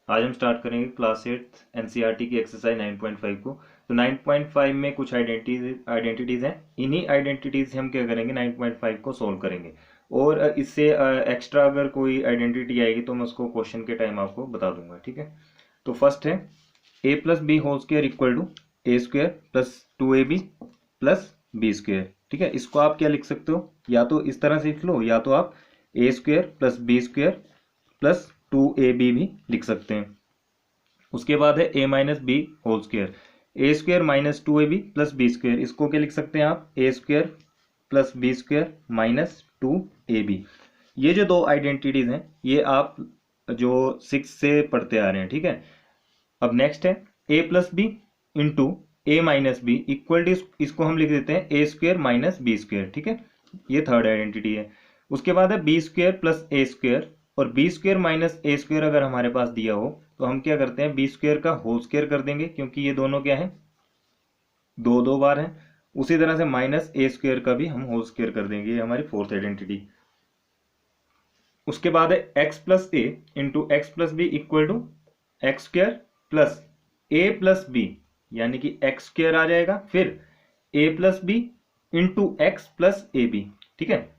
आज हम स्टार्ट करेंगे क्लास 8 एनसीईआरटी की एक्सरसाइज 9.5 को। तो 9.5 में कुछ आइडेंटिटीज हैं। इन्हीं आइडेंटिटीज से हम क्या करेंगे, 9.5 को सोल्व करेंगे। और इससे एक्स्ट्रा अगर कोई आइडेंटिटी आएगी तो मैं उसको क्वेश्चन के टाइम आपको बता दूंगा, ठीक है। तो फर्स्ट है a plus B whole square equal to A square plus 2ab plus B square, ठीक है। इसको आप क्या लिख सकते हो, या तो इस तरह से लिख लो, या तो आप A square plus B square plus 2ab भी लिख सकते हैं। उसके बाद है a minus B whole square, A square minus 2ab plus B square. इसको क्या लिख सकते हैं आप, A square plus B square minus 2ab। ये जो दो आइडेंटिटीज हैं ये आप जो 6 से पढ़ते आ रहे हैं, ठीक है। अब नेक्स्ट है a plus B into a minus b equal to, इसको हम लिख देते हैं a square minus b square, ठीक है। ये थर्ड आइडेंटिटी है। उसके बाद है b square plus a square, और b square minus a square अगर हमारे पास दिया हो तो हम क्या करते हैं, बी स्क्वायर का होल स्क्वायर कर देंगे, क्योंकि ये दोनों क्या है, दो दो बार हैं। उसी तरह से माइनस ए स्क्वायर का भी हम होल स्क्वायर कर देंगे, ये हमारी फोर्थ आइडेंटिटी। उसके बाद है x plus A into x plus B equal to x square plus A plus B, यानी कि एक्स स्क्वायर आ जाएगा, फिर A plus B into x plus A B, ठीक है।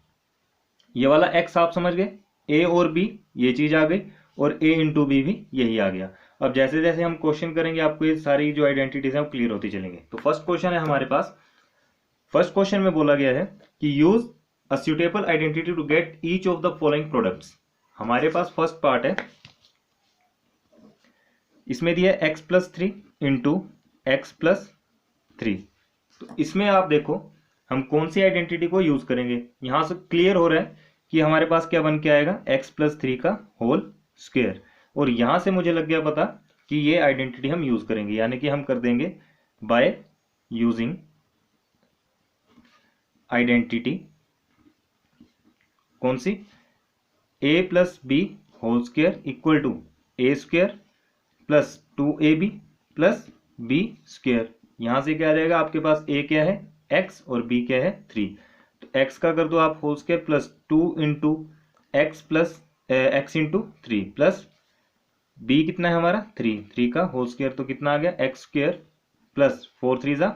ये वाला एक्स आप समझ गए, ए और बी ये चीज आ गई, और ए इंटू बी भी यही आ गया। अब जैसे जैसे हम क्वेश्चन करेंगे आपको ये सारी जो आइडेंटिटीज है वो क्लियर होती चलेंगे। तो फर्स्ट क्वेश्चन है हमारे पास। फर्स्ट क्वेश्चन में बोला गया है कि use a suitable identity to get each of the following products. हमारे पास फर्स्ट पार्ट है, इसमें दिया है x plus three into x plus three. तो इसमें आप देखो हम कौन सी आइडेंटिटी को यूज करेंगे। यहां से क्लियर हो रहा है कि हमारे पास क्या बन के आएगा, एक्स प्लस थ्री का होल स्क्वायर। और यहां से मुझे लग गया पता कि ये आइडेंटिटी हम यूज करेंगे, यानी कि हम कर देंगे बाय यूजिंग आइडेंटिटी कौन सी, A plus B whole square equal to A square plus 2ab plus B square. यहां से क्या आ जाएगा, आपके पास a क्या है x और b क्या है 3। तो x का कर दो आप whole square plus 2 into x plus x into three plus b कितना है हमारा 3, 3 का होल स्क्वायर तो कितना आ गया एक्स स्क्वायर प्लस 4 3 जा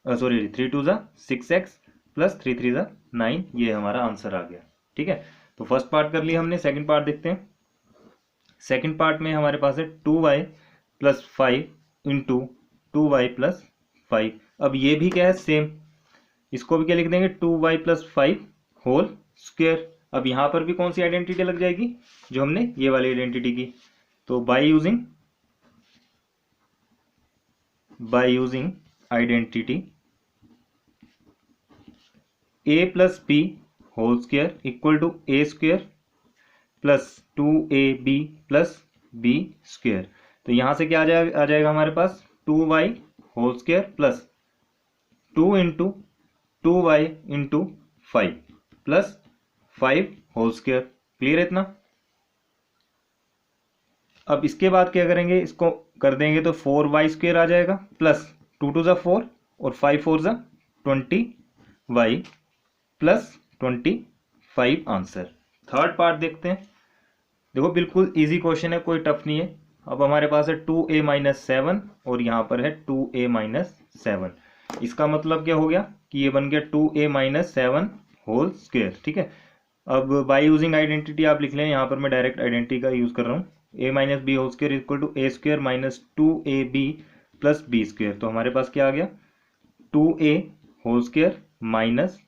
सॉरी 3 2 जा 6x प्लस 3 3 जा 9। ये हमारा आंसर आ गया, ठीक है। तो फर्स्ट पार्ट कर लिया हमने। सेकंड पार्ट देखते हैं। सेकंड पार्ट में हमारे पास है 2y plus 5 into 2y plus 5। अब ये भी क्या है सेम, इसको भी क्या लिख देंगे 2y प्लस 5 होल स्क्वायर। अब यहां पर भी कौन सी आइडेंटिटी लग जाएगी, जो हमने ये वाली आइडेंटिटी की। तो by using identity a plus B whole square equal to A square plus 2ab plus B square. तो यहां से क्या आ जाएगा हमारे पास 2y whole square plus 2 into 2y into 5 plus 5 whole square. Clear है इतना। अब इसके बाद क्या करेंगे, इसको कर देंगे तो 4y स्क्वायर आ जाएगा प्लस 2 2 ज़ा 4 और 5 4 ज़ा 20y plus 25 answer. Third part देखते हैं। देखो बिल्कुल इजी क्वेश्चन है, कोई टफ नहीं है। अब हमारे पास है 2a माइनस 7 और यहाँ पर है 2a माइनस 7। इसका मतलब क्या हो गया कि ये बन गया 2a माइनस 7 होल स्क्वायर, ठीक है। अब बाय यूजिंग आइडेंटिटी आप लिख लें, यहाँ पर मैं डायरेक्ट आइडेंटिटी का यूज कर रहा हूँ। a minus B whole square equal to A square minus 2ab plus B square. तो हमारे पास क्या आ गया 2a whole square minus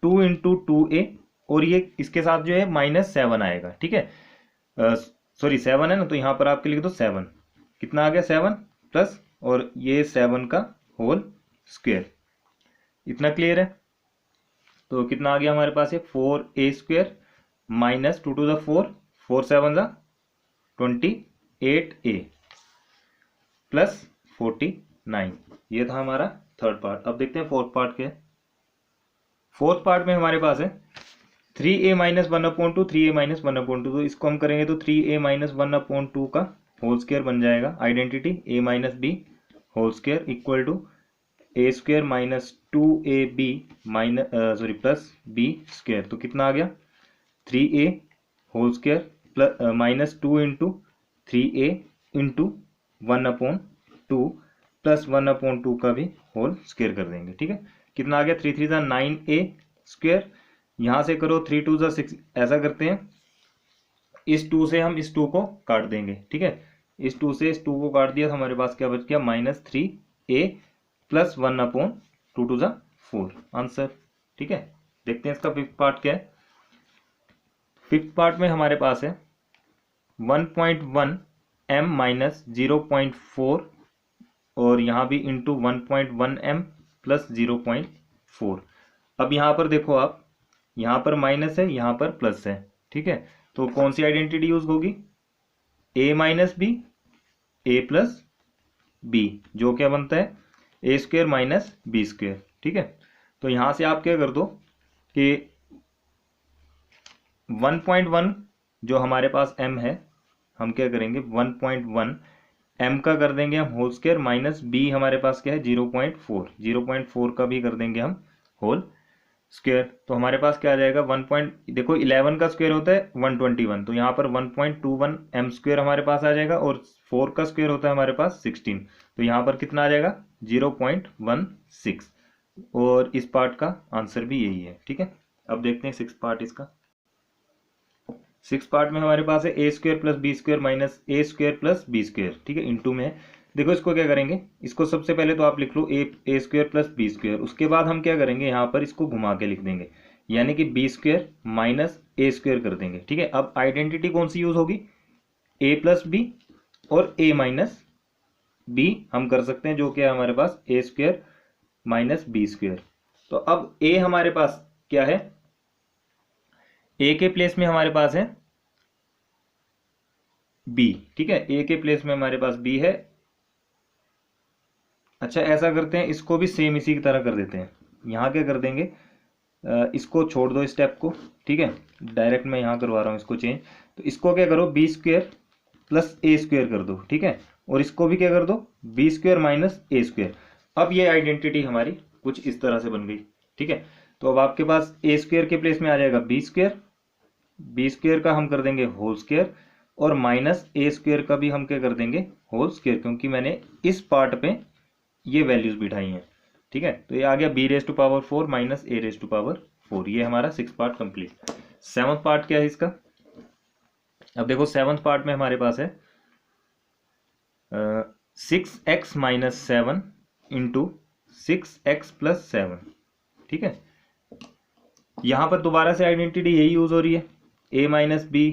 2 into 2a, और ये इसके साथ जो है माइनस 7 आएगा, ठीक है। सॉरी 7 है ना, तो यहाँ पर आपके लिख दो 7। कितना आ गया 7 प्लस, और ये 7 का होल स्क्वायर। इतना क्लियर है। तो कितना आ गया हमारे पास, ये 4a square minus 2 to the 4 4 7 ज़ा 28a प्लस 49। ये था हमारा थर्ड पार्ट। अब देखते हैं फोर्थ पार्ट क्या है। फोर्थ पार्ट में हमारे पास है 3a माइनस 1/2 3a माइनस 1/2। तो इसको हम करेंगे तो 3a माइनस 1/2 का होल स्क्वायर बन जाएगा। Identity a minus B whole square equal to A square minus 2ab minus sorry plus B square. तो कितना आ गया 3a whole square plus minus 2 into 3a into 1/2 plus 1/2 का भी होल स्क्वायर कर देंगे। ठीक है, कितना आ गया, 3 3 9a²। यहाँ से करो 3 2 6, ऐसा करते हैं इस 2 से हम इस 2 को काट देंगे। ठीक है, इस 2 से इस 2 को काट दिया तो हमारे पास क्या बच गया, -3a प्लस 1/2 2 4 आंसर। ठीक है, देखते हैं इसका फिफ्थ पार्ट क्या है। फिफ्थ पार्ट में हमारे पास है 1.1 m माइनस 0.4 और यहाँ भी इंटू 1.1 m प्लस 0.4। अब यहाँ पर देखो आप, यहाँ पर माइनस है, यहाँ पर प्लस है। ठीक है, तो कौन सी आइडेंटिटी यूज होगी, a minus b a plus b, जो क्या बनता है a² माइनस b²। ठीक है, तो यहाँ से आप क्या कर दो कि 1.1 जो हमारे पास m है, हम क्या करेंगे 1.1 m का कर देंगे हम होल स्क्वायर, माइनस b हमारे पास क्या है 0.4 का भी कर देंगे हम होल स्क्वायर। तो हमारे पास क्या आ जाएगा 11 का स्क्वायर होता है 121, तो यहाँ पर 1.21 m² हमारे पास आ जाएगा और 4 का स्क्वायर होता है हमारे पास 16, तो यहाँ पर कितना आ जाएगा 0.16 और इस पार्ट का आंसर भी यही है। ठीक है, अब देखते हैं सिक्स पार्ट इसका। सिक्स पार्ट में हमारे पास है a² plus b² minus a² plus b²। ठीक है, इंटू में है। देखो इसको क्या करेंगे, इसको सबसे पहले तो आप लिख लो a² प्लस b², उसके बाद हम क्या करेंगे यहाँ पर इसको घुमा के लिख देंगे, यानी कि b² माइनस a² कर देंगे। ठीक है, अब आइडेंटिटी कौन सी यूज होगी, a प्लस बी और a माइनस बी हम कर सकते हैं, जो कि है हमारे पास a² माइनस b²। तो अब a हमारे पास क्या है, a के प्लेस में हमारे पास है b। ठीक है, a के प्लेस में हमारे पास b है। अच्छा ऐसा करते हैं, इसको भी सेम इसी की तरह कर देते हैं। यहाँ क्या कर देंगे, इसको छोड़ दो स्टेप को। ठीक है, डायरेक्ट मैं यहाँ करवा रहा हूँ इसको चेंज। तो इसको क्या करो b² प्लस a² कर दो। ठीक है, और इसको भी क्या कर दो b² माइनस a²। अब ये आइडेंटिटी हमारी कुछ इस तरह से बन गई। ठीक है, तो अब आपके पास a² के प्लेस में आ जाएगा b² का हम कर देंगे होल स्क्वायर और माइनस a² का भी हम क्या कर देंगे होल स्क्वायर, क्योंकि मैंने इस पार्ट पे ये वैल्यूज बिठाई हैं। ठीक है, तो ये आ गया b⁴ माइनस a⁴। ये हमारा six part complete. Seventh part क्या है इसका, अब देखो सेवंथ पार्ट में हमारे पास है 6x minus 7 into 6x plus 7। ठीक है, यहां पर दोबारा से आइडेंटिटी यही यूज हो रही है, a minus b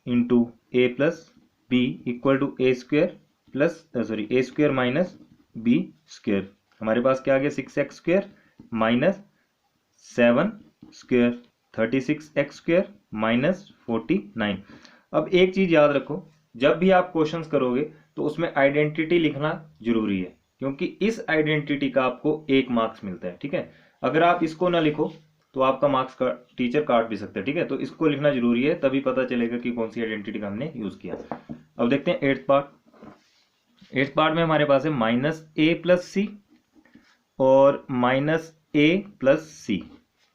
into a plus B equal to a² plus a² minus b²। हमारे पास क्या आ गया 6x² माइनस 7² 36x² माइनस 49। अब एक चीज याद रखो, जब भी आप क्वेश्चंस करोगे तो उसमें आइडेंटिटी लिखना जरूरी है, क्योंकि इस आइडेंटिटी का आपको 1 मार्क्स मिलता है। ठीक है, अगर आप इसको ना लिखो तो आपका मार्क्स का टीचर काट भी सकता है। ठीक है, तो इसको लिखना जरूरी है, तभी पता चलेगा कि कौन सी आइडेंटिटी का हमने यूज किया। अब देखते हैं एट्थ पार्ट। एट्थ पार्ट में हमारे पास है -a प्लस सी और -a प्लस सी।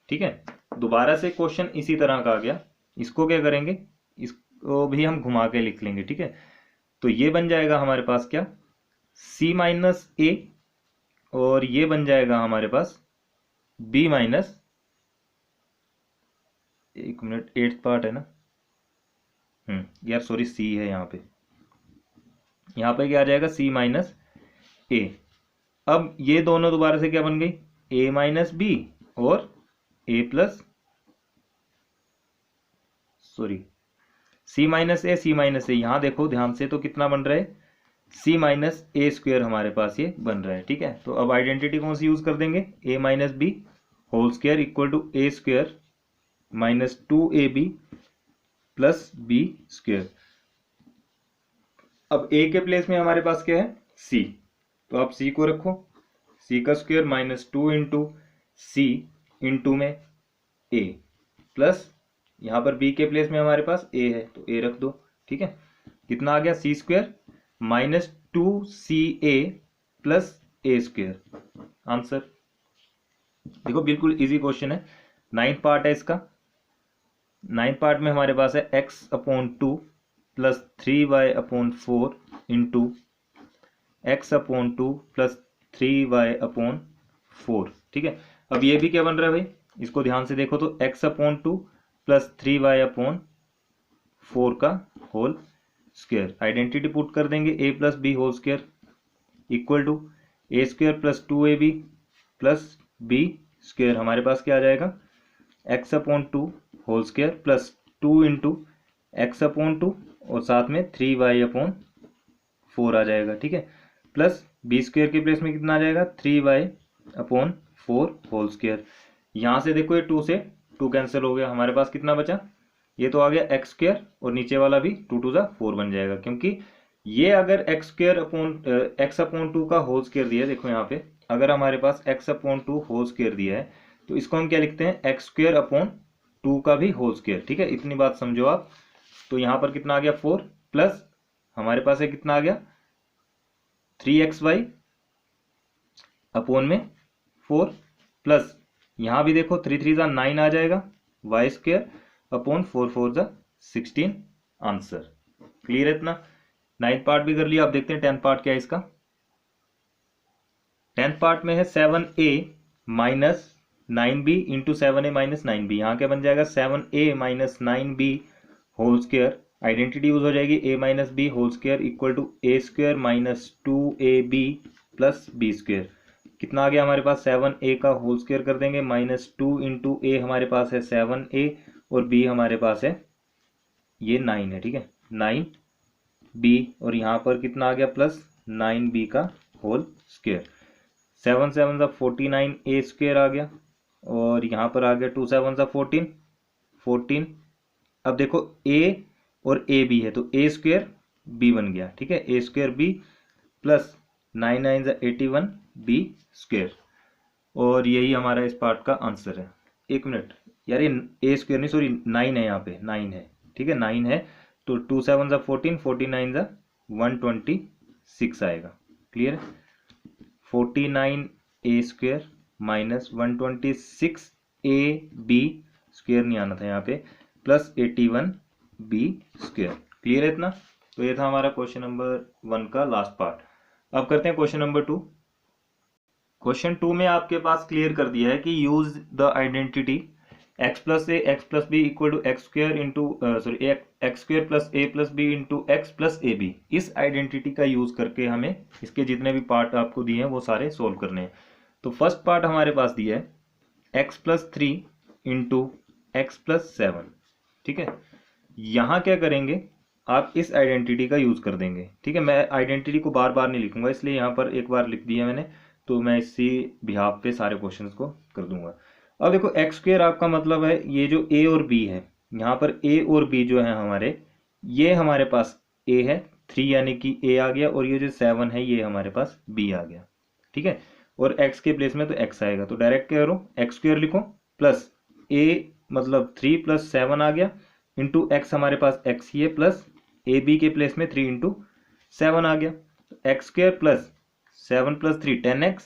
ठीक है, दोबारा से क्वेश्चन इसी तरह का आ गया। इसको क्या करेंगे, इसको भी हम घुमा के लिख लेंगे। ठीक है, तो ये बन जाएगा हमारे पास क्या c माइनस ए और ये बन जाएगा हमारे पास b माइनस, एक मिनट, एट्थ पार्ट है ना, यार सॉरी सी है यहाँ पे क्या आ जाएगा c माइनस ए। अब ये दोनों दोबारा से क्या बन गई a माइनस बी और a plus c minus A c minus A. यहां देखो ध्यान से, तो कितना बन रहा है c माइनस a² हमारे पास ये बन रहा है। ठीक है, तो अब आइडेंटिटी कौन सी यूज कर देंगे, a minus B whole square equal to a² minus 2ab plus b²। अब a के प्लेस में हमारे पास क्या है c, तो आप c को रखो, c का स्क्वायर माइनस 2 इंटू सी इंटू में a प्लस यहाँ पर b के प्लेस में हमारे पास a है तो a रख दो। ठीक है, कितना आ गया c² minus 2ca plus a²। Answer देखो बिल्कुल इजी क्वेश्चन है। नाइन्थ पार्ट है इसका। नाइन्थ पार्ट में हमारे पास है x/2 plus 3y/4 into x/2 plus 3y/4। ठीक है, अब ये भी क्या बन रहा है भाई, इसको ध्यान से देखो तो x/2 प्लस 3y/4 का होल स्क्वायर। आइडेंटिटी पुट कर देंगे, a plus B whole square equal to A square plus 2ab plus B square. हमारे पास क्या आ जाएगा, x/2 whole square plus 2 into x/2 और साथ में 3y/4 आ जाएगा। ठीक है, प्लस बी स्क्वायर के प्लेस में कितना आ जाएगा, 3y/4 होल स्क्वायर। यहाँ से देखो ये 2 से 2 कैंसिल हो गया, हमारे पास कितना बचा, ये तो आ गया एक्स स्क्वायर और नीचे वाला भी 2 2 4 बन जाएगा, क्योंकि ये अगर x/2 का होल स्क्वायर दिया है, देखो यहाँ पे अगर हमारे पास x/2 होल स्क्वायर दिया है तो इसको हम क्या लिखते हैं, x²/2 का भी होल स्क्वायर। ठीक है, इतनी बात समझो आप। तो यहाँ पर कितना आ गया 4 प्लस हमारे पास है कितना आ गया 3xy/4 प्लस यहाँ भी देखो 3 3 9 आ जाएगा, y²/4 4 16 आंसर। क्लियर है इतना। 9th पार्ट भी कर लिया, अब देखते हैं 10th पार्ट क्या है इसका। 10th पार्ट में है 7a minus 9b into 7a minus 9b। यहाँ क्या बन जाएगा 7a minus 9b whole square. Identity use हो जाएगी a minus B whole square equal to A square minus 2ab plus B square. कितना आ गया हमारे पास, 7a का होल स्क्वायर कर देंगे माइनस 2 इंटू ए हमारे पास है 7a और b हमारे पास है ये 9 है। ठीक है, 9b और यहाँ पर कितना आ गया प्लस 9b का होल स्क्वायर। 7 7 49 ए स्क्वायर आ गया और यहाँ पर आ गया 2 7 14 14। अब देखो a और ए बी है तो ए स्क्वायर बी बन गया। ठीक है, A square B plus 9 9 81 B square. और यही हमारा इस पार्ट का आंसर है। एक मिनट यार, ये ए स्क्वायर नहीं, सॉरी 9 है, यहाँ पे 9 है। ठीक है, 9 है तो 2 7 14 49 126 आएगा। क्लियर है, 49 A square minus 126 A B square नहीं आना था यहाँ पे, प्लस 81 बी स्क्वायर। क्लियर है इतना। तो ये था हमारा क्वेश्चन नंबर 1 का लास्ट पार्ट। अब करते हैं क्वेश्चन नंबर 2। क्वेश्चन 2 में आपके पास क्लियर कर दिया है कि use the identity x plus a x plus B equal to x square into sorry x square plus A plus B into x plus A b. इस आइडेंटिटी का use करके हमें इसके जितने भी पार्ट आपको दिए हैं वो सारे सोल्व करने हैं। तो फर्स्ट पार्ट हमारे पास दिया है x plus 3 into x plus 7। ठीक है, यहाँ क्या करेंगे आप इस आइडेंटिटी का यूज कर देंगे। ठीक है, मैं आइडेंटिटी को बार बार नहीं लिखूंगा, इसलिए यहाँ पर एक बार लिख दिया मैंने, तो मैं इसी बिहाफ पे सारे क्वेश्चंस को कर दूंगा। अब देखो एक्स स्क्वायर आपका मतलब है ये जो ए और बी है, यहाँ पर ए और बी जो है हमारे, ये हमारे पास ए है 3 यानी कि ए आ गया, और ये जो 7 है ये हमारे पास बी आ गया। ठीक है, और एक्स के प्लेस में तो एक्स आएगा, तो डायरेक्ट क्या करो एक्स स्क्वायर लिखो प्लस ए मतलब 3 प्लस 7 आ गया इंटू एक्स हमारे पास एक्स ही है, प्लस ए बी के प्लेस में 3 इंटू 7 आ गया, x square plus 7 plus 3 10x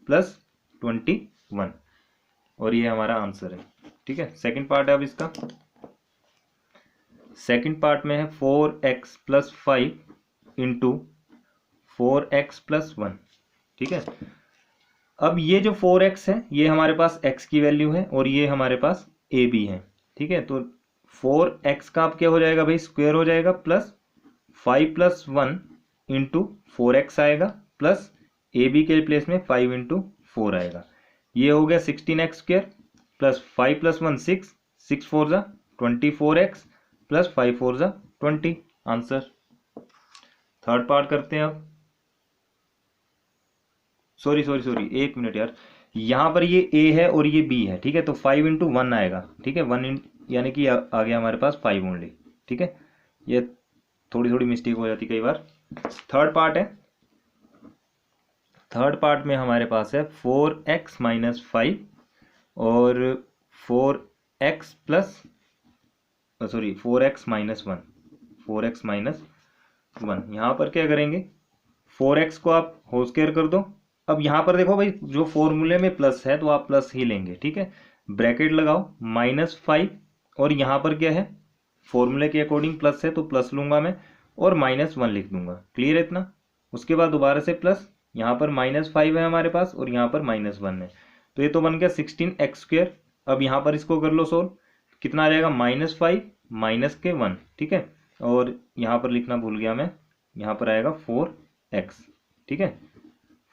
plus 21 और ये हमारा आंसर है। ठीक है, सेकंड पार्ट है अब इसका। सेकंड पार्ट में है 4x plus 5 into 4x plus 1। ठीक है, अब ये जो 4x है ये हमारे पास x की वैल्यू है और ये हमारे पास ए बी है। ठीक है, तो 4x का अब क्या हो जाएगा भाई, स्क्वायर हो जाएगा, प्लस 5 प्लस 1 इंटू 4x आएगा, प्लस ए बी के प्लेस में 5 इंटू 4 आएगा। ये हो गया 16x square plus 5 plus 1 6 6 4 24x plus 5 4 20 answer. Third part करते हैं अब। सॉरी एक मिनट यार, यहाँ पर ये a है और ये b है। ठीक है, तो 5 इंटू 1 आएगा। ठीक है, 1 यानी कि आ गया हमारे पास 5 ओनली। ठीक है, ये थोड़ी मिस्टेक हो जाती कई बार। थर्ड पार्ट है, थर्ड पार्ट में हमारे पास है 4x माइनस 5 और 4x plus 4x minus 1 4x minus 1। यहाँ पर क्या करेंगे 4x को आप होल स्क्वायर कर दो। अब यहाँ पर देखो भाई जो फॉर्मूले में प्लस है तो आप प्लस ही लेंगे। ठीक है, ब्रैकेट लगाओ -5 और यहाँ पर क्या है फॉर्मूले के अकॉर्डिंग प्लस है तो प्लस लूंगा मैं और -1 लिख दूंगा। क्लियर है इतना। उसके बाद दोबारा से प्लस, यहाँ पर -5 है हमारे पास और यहाँ पर -1 है, तो ये तो बन गया 16x²। अब यहाँ पर इसको कर लो सोल्व, कितना आ जाएगा -5 -1, ठीक है। और यहाँ पर लिखना भूल गया मैं, यहाँ पर आएगा 4x, ठीक है।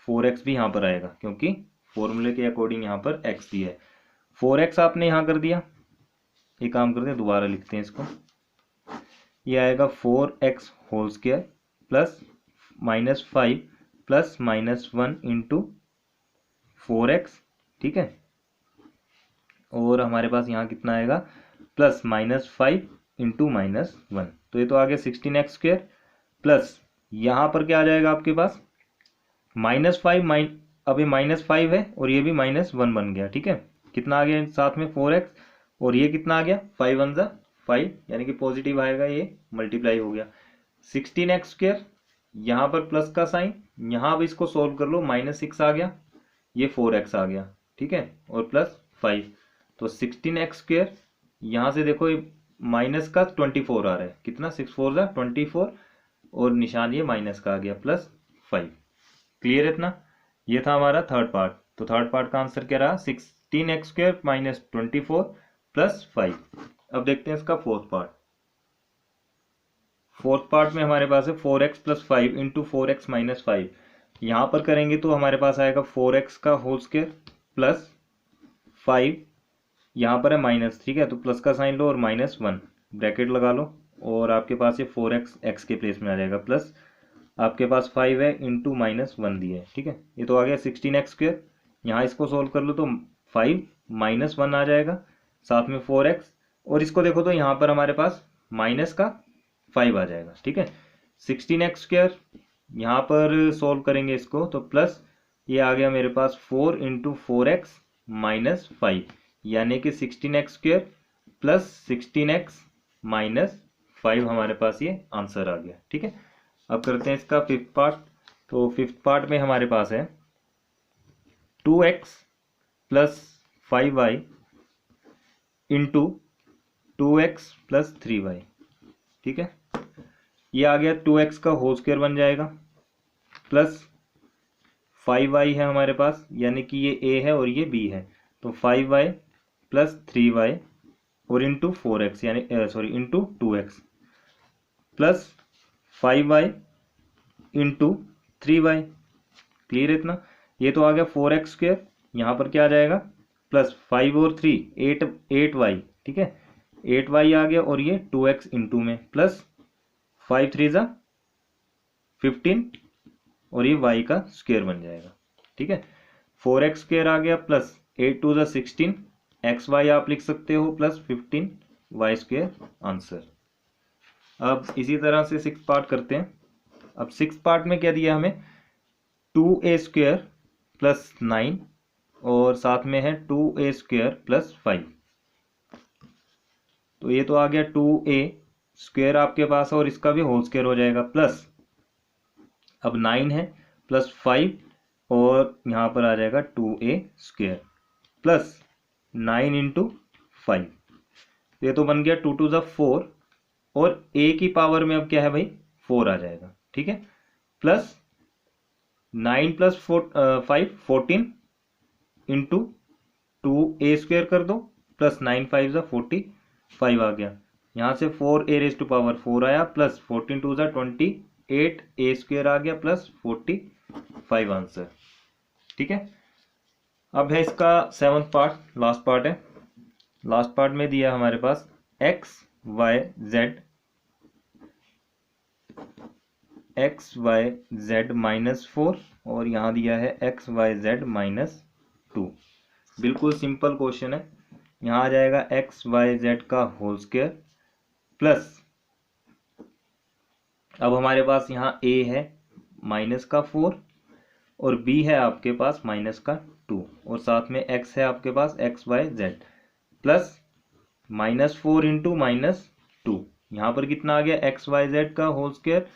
4x भी यहाँ पर आएगा क्योंकि फॉर्मूले के अकॉर्डिंग यहाँ पर x दिया है। 4x आपने यहाँ कर दिया, ये काम करते हैं दोबारा लिखते हैं इसको, ये आएगा 4x² plus -5 plus -1 into 4x, ठीक है। और हमारे पास यहाँ कितना आएगा प्लस -5 इंटू -1, तो ये तो आ गया 16x² प्लस यहाँ पर क्या आ जाएगा आपके पास -5 अब ये -5 है और ये भी -1 बन गया, ठीक है। कितना आ गया साथ में 4x और ये कितना आ गया 5 1 जा 5, यानी कि पॉजिटिव आएगा, ये मल्टीप्लाई हो गया 16x²। यहाँ पर प्लस का साइन, यहाँ अब इसको सोल्व कर लो, -6 आ गया, ये 4x आ गया, ठीक है, और प्लस 5, तो 16x²। यहाँ से देखो ये माइनस का 24 आ रहा है, कितना 6 4 जा 24 और निशान ये माइनस का आ गया +5। क्लियर है इतना। ये था हमारा थर्ड पार्ट। तो थर्ड पार्ट का आंसर क्या रहा 16x² -24 + 5। अब देखते हैं इसका फोर्थ पार्ट। फोर्थ पार्ट में हमारे पास है 4x + 5 इंटू 4x - 5। यहाँ पर करेंगे तो हमारे पास आएगा 4x का होल स्क्वायर प्लस 5, यहाँ पर है माइनस, ठीक है, तो प्लस का साइन लो और -1 ब्रैकेट लगा लो और आपके पास ये 4x x के प्लेस में आ जाएगा, प्लस आपके पास 5 है इंटू -1 दिए है, ठीक है। ये तो आ गया 16x²। यहाँ इसको सोल्व कर लो तो 5 -1 आ जाएगा, साथ में 4x, और इसको देखो तो यहाँ पर हमारे पास माइनस का 5 आ जाएगा, ठीक है। 16x², यहाँ पर सोल्व करेंगे इसको तो प्लस ये आ गया मेरे पास 4 इंटू 4x - 5, यानी कि 16x² प्लस 16x - 5 हमारे पास ये आंसर आ गया, ठीक है। अब करते हैं इसका फिफ्थ पार्ट। तो फिफ्थ पार्ट में हमारे पास है 2x + 5y into 2x + 3y, ठीक है। ये आ गया 2x का होल स्क्वायर बन जाएगा प्लस 5y है हमारे पास, यानी कि ये a है और ये b है, तो 5y + 3y और इंटू 4x यानी into 2x plus 5y into 3y। Clear है इतना। ये तो आ गया 4x², यहाँ पर क्या आ जाएगा प्लस 5 और 3 8y, ठीक है, 8y आ गया और ये 2x इंटू में प्लस 5 3 जा 15 और ये y का स्क्वायर बन जाएगा, ठीक है। 4x² आ गया प्लस 8 2 जा 16 xy आप लिख सकते हो प्लस 15 y² आंसर। अब इसी तरह से सिक्स पार्ट करते हैं। अब सिक्स पार्ट में क्या दिया हमें 2a² + 9 और साथ में है 2a² + 5, तो ये तो आ गया 2a² आपके पास और इसका भी होल स्क्वायर हो जाएगा, प्लस अब 9 है प्लस 5 और यहाँ पर आ जाएगा 2a² प्लस 9 इंटू 5, ये तो बन गया 2 2 जा 4 और a की पावर में अब क्या है भाई 4 आ जाएगा, ठीक है, प्लस 9 + 5 14 इंटू 2a² कर दो प्लस 9 5 जा 45 आ गया, यहाँ से 4a⁴ आया प्लस 14 2 जा 28 a² आ गया प्लस 45 आंसर, ठीक है। अब है इसका सेवंथ पार्ट, लास्ट पार्ट है। लास्ट पार्ट में दिया हमारे पास x y z -4 और यहाँ दिया है x y z -2। बिल्कुल सिंपल क्वेश्चन है। यहाँ आ जाएगा x y z का होल स्क्वायर प्लस, अब हमारे पास यहाँ a है -4 और b है आपके पास -2 और साथ में x है आपके पास x y z plus -4 into -2, यहाँ पर कितना आ गया x y z का होल स्क्वायर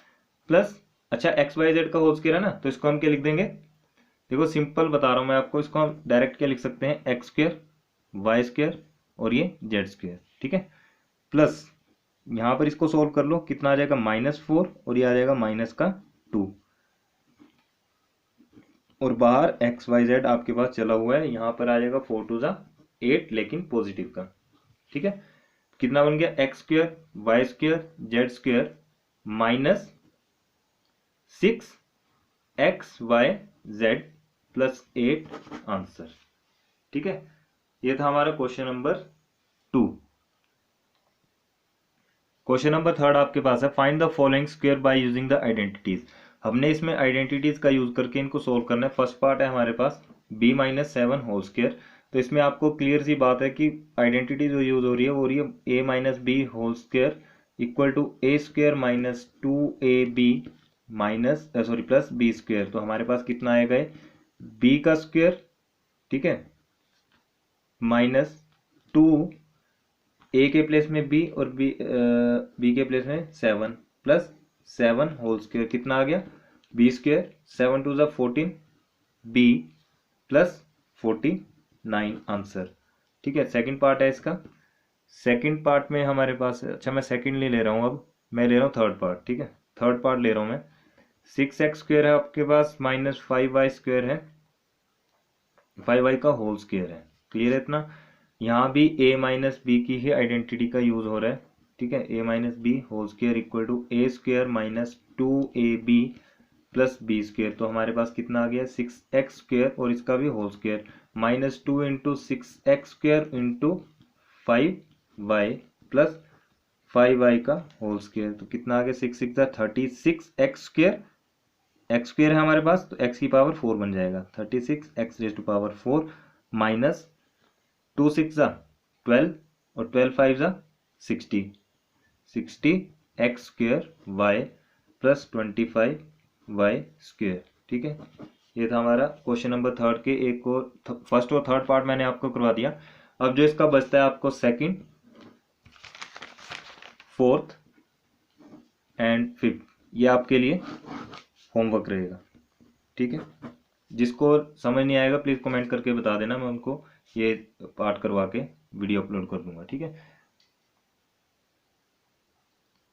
प्लस, अच्छा x y z का होल स्क्वायर है ना, तो इसको हम क्या लिख देंगे, देखो सिंपल बता रहा हूँ मैं आपको, इसको हम डायरेक्ट क्या लिख सकते हैं x² y² और ये z², ठीक है, प्लस यहाँ पर इसको सोल्व कर लो, कितना आ जाएगा -4 और ये आ जाएगा -2 और बाहर XYZ आपके पास चला हुआ है, यहाँ पर आ जाएगा 4 2 जा 8 लेकिन पॉजिटिव का। ठीक है, कितना बन गया x² y² z² -6XYZ +8 answer. ठीक है, ये था हमारा क्वेश्चन नंबर 2। क्वेश्चन नंबर 3 आपके पास है, find the following square by using the identities. हमने इसमें आइडेंटिटीज का यूज करके इनको सोल्व करना है। फर्स्ट पार्ट है हमारे पास b-7 होल स्क्वायर। तो इसमें आपको क्लियर सी बात है कि आइडेंटिटी जो यूज हो रही है वो हो रही है a-b whole square equal to a² -2ab plus b square. तो हमारे पास कितना आएगा, b का स्क्वायर, ठीक है, -2 a के प्लेस में b और b के प्लेस में 7 प्लस 7 होल स्क्वायर, कितना आ गया b square, 7 2 14 b plus 49 answer. ठीक है, सेकंड पार्ट है इसका। सेकंड पार्ट में हमारे पास, अच्छा मैं सेकंड ले रहा हूँ, अब मैं ले रहा हूँ थर्ड पार्ट। ठीक है, थर्ड पार्ट ले रहा हूँ मैं। 6x² है आपके पास, -5y² है, 5y का होल स्क्वायर है। क्लियर है इतना। यहाँ भी a-b की ही आइडेंटिटी का यूज हो रहा है। ठीक है, a-b whole square equal to a² -2ab plus b square. तो हमारे पास कितना आ गया, 6x² और इसका भी whole square, -2 into 6x² into 5y plus 5y का होल स्क्वायर। तो कितना आ गया, 6 6 36x² x² है हमारे पास, तो x की पावर 4 बन जाएगा, 36x⁴ माइनस 2 6 12 और 12 5 60 60x² y प्लस 25y²। ठीक है, ये था हमारा क्वेश्चन नंबर 3 के। एक को फर्स्ट और थर्ड पार्ट मैंने आपको करवा दिया। अब जो इसका बचता है आपको सेकंड, फोर्थ एंड फिफ्थ, ये आपके लिए होमवर्क रहेगा। ठीक है, जिसको समझ नहीं आएगा प्लीज कमेंट करके बता देना, मैं उनको ये पार्ट करवा के वीडियो अपलोड कर दूंगा। ठीक है,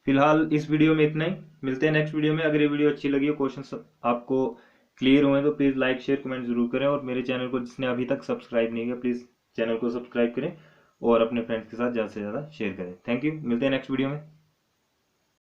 फिलहाल इस वीडियो में इतना ही, मिलते हैं नेक्स्ट वीडियो में। अगर ये वीडियो अच्छी लगी हो, क्वेश्चन आपको क्लियर हुए तो प्लीज लाइक शेयर कमेंट जरूर करें, और मेरे चैनल को जिसने अभी तक सब्सक्राइब नहीं किया प्लीज चैनल को सब्सक्राइब करें और अपने फ्रेंड्स के साथ ज़्यादा से ज़्यादा शेयर करें। थैंक यू, मिलते हैं नेक्स्ट वीडियो में।